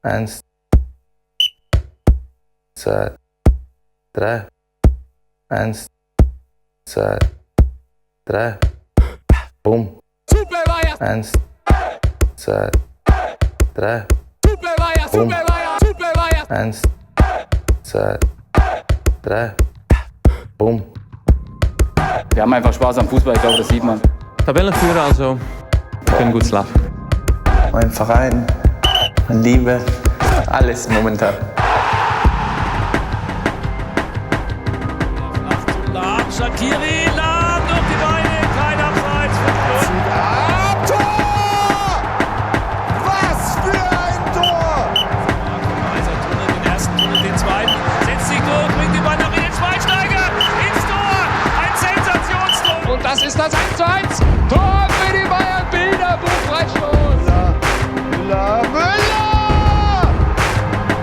1, 2, 3. 1, 2, 3. Boom. 1, 2, 3. Boom. 1, 2, 3. Boom. Wir haben einfach Spaß am Fußball, ich glaube, das sieht man. Tabellenführer, also können gut schlafen. Mein Verein, meine Liebe, alles momentan. Shaqiri, Lahm durch die Beine, kein Abseits. Tor! Was für ein Tor! Kaiser Tunnel den ersten, Tunnel den zweiten, setzt sich durch, bringt den Ball nach innen, Schweinsteiger ins Tor, ein Sensationstor. Und das ist das 1:1. Tor für die Bayern, Bilderbuch, Freistoß. Müller!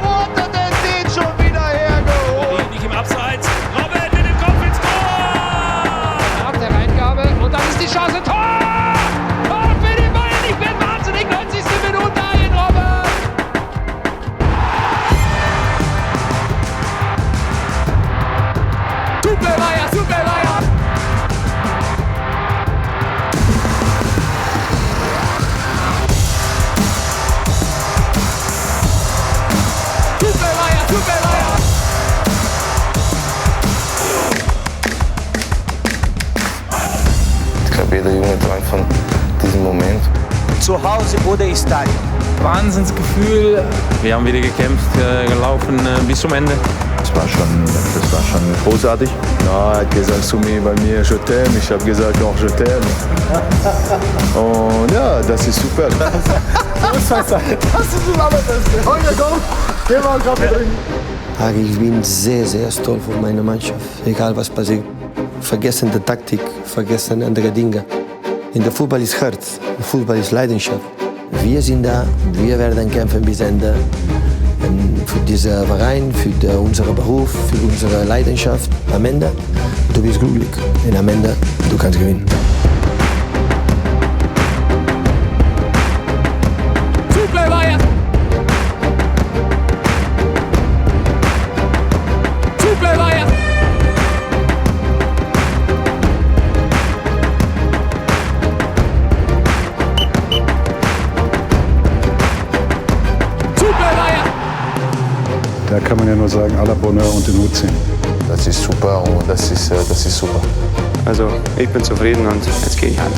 Wo hat er denn den schon wieder hergeholt? Nicht im Abseits, Robben mit dem Kopf ins Tor. Nach der Reingabe und dann ist die Chance, Tor! Tor für die Bayern, ich bin wahnsinnig, 90. Minute, Arjen Robben. Super Bayern, super Bayern. Super Bayern, super Bayern. Ich glaube, jeder Junge träumt von diesem Moment. Zu Hause oder im Stadion. Wahnsinnsgefühl. Wir haben wieder gekämpft, gelaufen bis zum Ende. Das war schon großartig. Ja, er hat gesagt zu mir, bei mir je t'aime. Ich habe gesagt, auch je t'aime. Und ja, das ist super. Ich bin sehr, sehr stolz auf meine Mannschaft. Egal was passiert. Vergessen die Taktik, vergessen andere Dinge. In der Fußball ist Herz, Fußball ist Leidenschaft. Wir sind da, wir werden kämpfen bis Ende. Für diesen Verein, für unseren Beruf, für unsere Leidenschaft. Am Ende, du bist glücklich. Und am Ende, du kannst gewinnen. Super Bayern. Super Bayern. Super Bayern. Da kann man ja nur sagen, à la Bonheur und den Hut ziehen. Das ist super und das ist super. Also, ich bin zufrieden und jetzt gehe ich heim.